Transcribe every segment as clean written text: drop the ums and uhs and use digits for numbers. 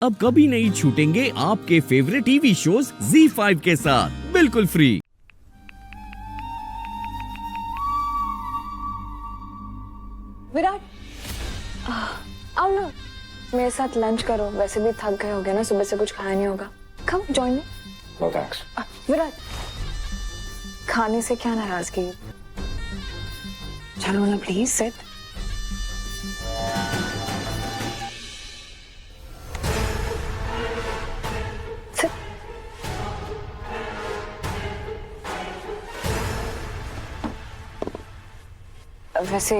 अब कभी नहीं छूटेंगे आपके फेवरेट टीवी शोज ZEE5 के साथ बिल्कुल फ्री। विराट, आओ ना, मेरे साथ लंच करो। वैसे भी थक गए होगे ना, सुबह से कुछ खाया नहीं होगा। Come join me. No thanks. Virat, खाने से क्या नाराजगी? चलो ना प्लीज, सिट। वैसे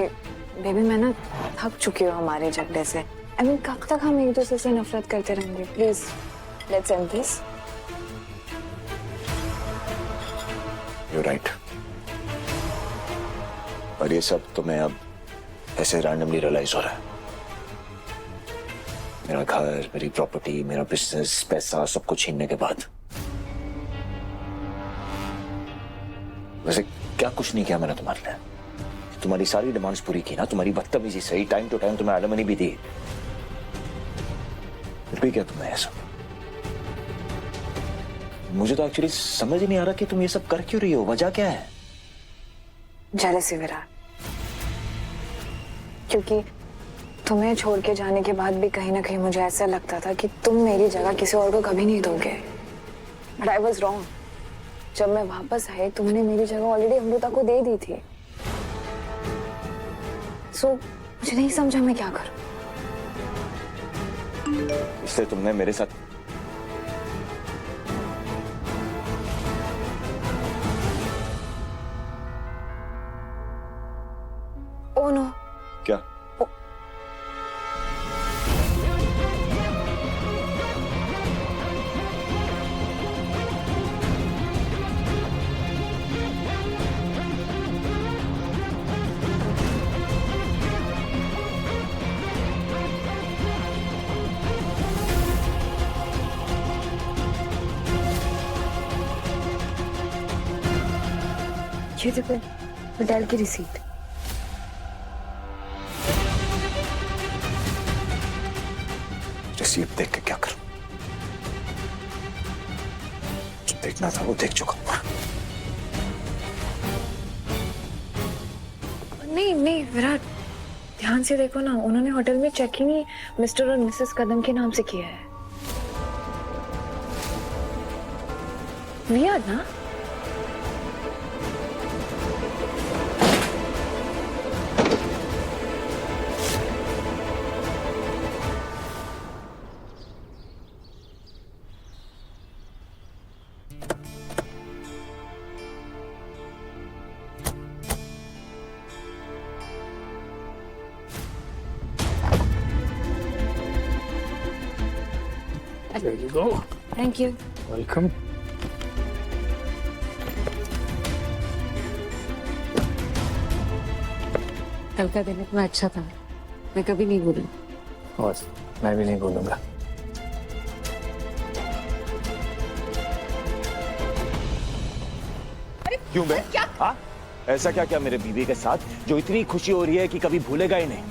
बेबी, मैं ना थक चुकी हूँ हमारे झगड़े से। I mean, कब तक हम एक दूसरे से नफरत करते रहेंगे? Please let's end this. You're right. और ये सब तुम्हें अब ऐसे रैंडमली रियलाइज हो रहा है? मेरा घर, मेरी प्रॉपर्टी, मेरा बिजनेस, पैसा, सब कुछ छीनने के बाद। वैसे क्या कुछ नहीं किया मैंने तुम्हारे लिए? तुम्हारी सारी डिमांड्स पूरी की ना, तुम्हारी बदतमीजी सही, टाइम टू टाइम तुम्हें एलिमनी भी दी। फिर भी क्या तुम्हें ऐसा? मुझे तो एक्चुअली समझ ही नहीं आ रहा कि तुम ये सब कर क्यों रही हो, वजह क्या है? जेलसी विराट, क्योंकि तुम्हें छोड़ के जाने के बाद भी कहीं ना कहीं मुझे ऐसा लगता था कि तुम मेरी जगह किसी और को कभी नहीं दोगे। But I was wrong. जब मैं वापस आई, तुमने मेरी जगह ऑलरेडी अमृता को दे दी थी। मुझे नहीं समझा मैं क्या करूं। इसलिए तुमने मेरे साथ ओह नो। क्या? ये देखो, होटल की रिसीट। रिसीट देख के क्या करूं? जो देखना था वो देख चुका हूं। नहीं नहीं विराट, ध्यान से देखो ना, उन्होंने होटल में चेकिंग ही मिस्टर और मिसेस कदम के नाम से किया है। विराट ना? There you go. Thank you. Welcome. कल का दिन इतना अच्छा था, मैं कभी नहीं भूलूं। और मैं भी नहीं बोलूंगा। क्यों बे? क्या? हाँ? ऐसा क्या क्या मेरे बीवी के साथ जो इतनी खुशी हो रही है कि कभी भूलेगा ही नहीं?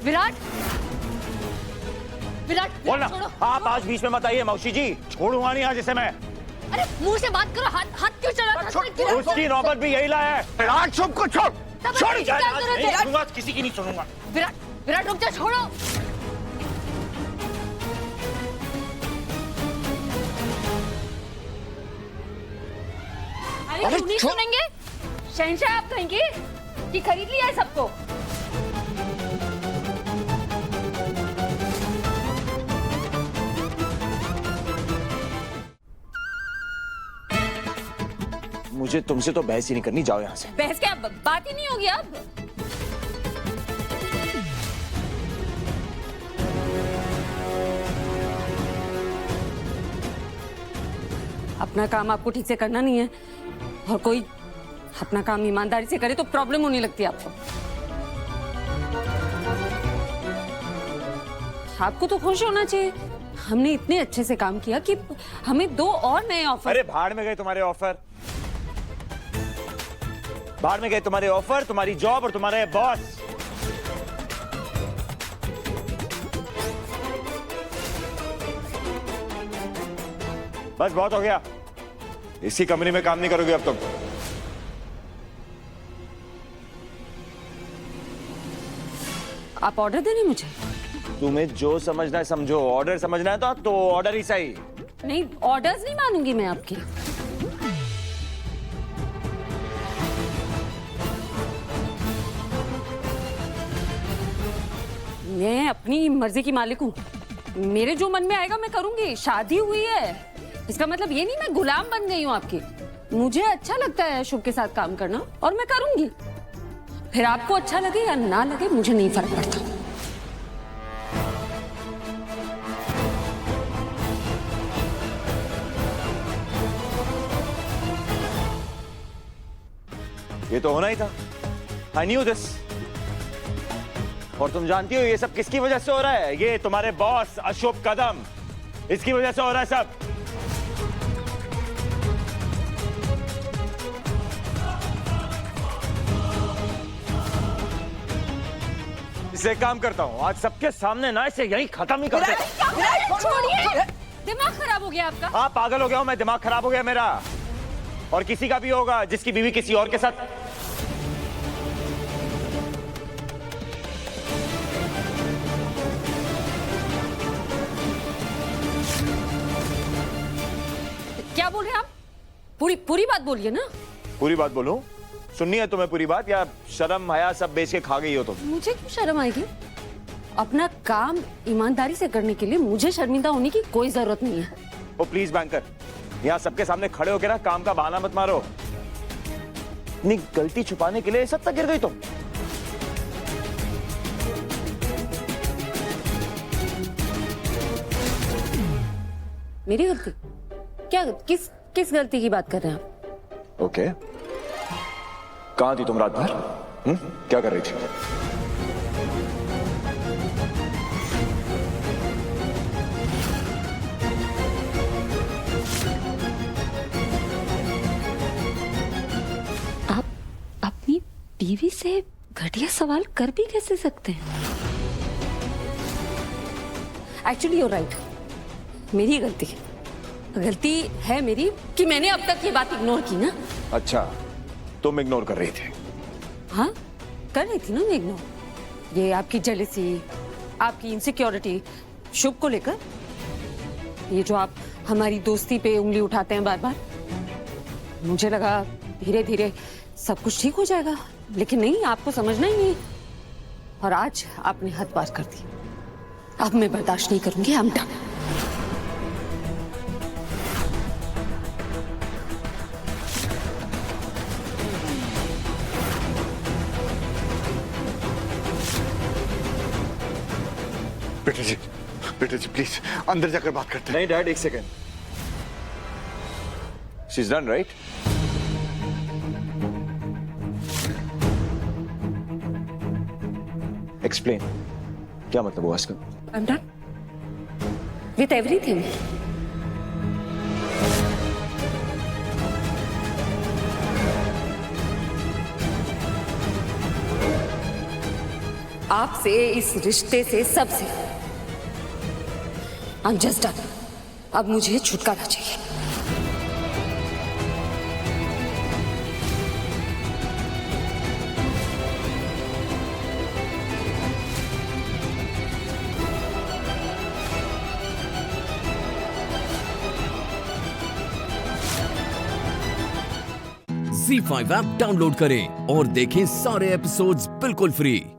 विराट, विराट बोलना। छोड़ो। आप आज बीच में मत आइए मौसी जी, छोड़ूंगा नहीं आज इसे मैं। अरे मुंह से बात करो, हाथ हाथ क्यों चला? उसकी नौबत भी यही लाया है। विराट सबको छोड़। छोड़ क्या जरूरत है? सुनूंगा, किसी की नहीं सुनूंगा। विराट, विराट रुक जा, छोड़ो। अरे क्यों नहीं सुनेंगे? शहंशाह आप कहेंगे कि खरीद लिया है सबको। मुझे तुमसे तो बहस ही नहीं करनी, जाओ यहाँ से। बहस क्या, बात ही नहीं होगी अब। अपना काम आपको ठीक से करना नहीं है, और कोई अपना काम ईमानदारी से करे तो प्रॉब्लम होने लगती है आपको। आपको तो खुश होना चाहिए, हमने इतने अच्छे से काम किया कि हमें 2 और नए ऑफर। अरे भाड़ में गए तुम्हारे ऑफर, भाड़ में गए तुम्हारे ऑफर, तुम्हारी जॉब और तुम्हारे बॉस। बस बहुत हो गया, इसी कंपनी में काम नहीं करोगे अब तक। आप ऑर्डर देंगे मुझे? तुम्हें जो समझना है समझो, ऑर्डर समझना है तो ऑर्डर ही सही। नहीं, ऑर्डर्स नहीं मानूंगी मैं आपके। मैं अपनी मर्जी की मालिक हूँ, मेरे जो मन में आएगा मैं करूंगी। शादी हुई है, इसका मतलब ये नहीं मैं गुलाम बन गई हूँ आपकी। मुझे अच्छा लगता है शुभ के साथ काम करना और मैं करूंगी। फिर आपको अच्छा लगे या ना लगे मुझे नहीं फर्क पड़ता। ये तो होना ही था, आई न्यू दिस। और तुम जानती हो ये सब किसकी वजह से हो रहा है? ये तुम्हारे बॉस अशोक कदम, इसकी वजह से हो रहा है सब। इसे काम करता हूँ आज सबके सामने ना, इसे यही खत्म ही कर देता हूं। छोड़िए, दिमाग खराब हो गया आपका। हाँ पागल हो गया हूं मैं, दिमाग खराब हो गया मेरा, और किसी का भी होगा जिसकी बीवी किसी और के साथ। क्या बोल रहे हैं आप? पूरी बात बोलिए ना। पूरी बात बोलूं? सुननी है तुम्हें पूरी बात, या शर्म हया सब बेच के खा गई हो तुम? मुझे क्यों शर्म आएगी? अपना काम ईमानदारी से करने के लिए मुझे शर्मिंदा होने की कोई जरूरत नहीं है। ओ प्लीज बैंकर, यहाँ सबके सामने खड़े होकर ना काम का बहाना मत मारो। अपनी गलती छुपाने के लिए सब तक गिर गई तुम। मेरी गलती? क्या किस गलती की बात कर रहे हैं आप? ओके, कहाँ थी तुम रात भर? क्या कर रही थी? आप अपनी बीवी से घटिया सवाल कर भी कैसे सकते हैं? एक्चुअली यू राइट, मेरी गलती है मेरी कि मैंने अब तक ये बात इग्नोर की ना। अच्छा, तुम इग्नोर कर रही थी? हाँ, कर रही थी ना मैं इग्नोर। ये आपकी जेलसी, आपकी इनसिक्योरिटी शुभ को लेकर, ये जो आप हमारी दोस्ती पे उंगली उठाते हैं बार बार, मुझे लगा धीरे धीरे सब कुछ ठीक हो जाएगा, लेकिन नहीं, आपको समझना ही नहीं। और आज आपने हद पार कर दी। अब मैं बर्दाश्त नहीं करूंगी। I'm done। बेटा जी प्लीज अंदर जाकर बात करते हैं। नहीं डैड, एक second. She is done right? Explain, क्या मतलब हुआ इसका? I'm done with everything। आपसे, इस रिश्ते से, सबसे I'm just done। अब मुझे छुटकारा चाहिए। Z5 ऐप डाउनलोड करें और देखें सारे एपिसोड्स बिल्कुल फ्री।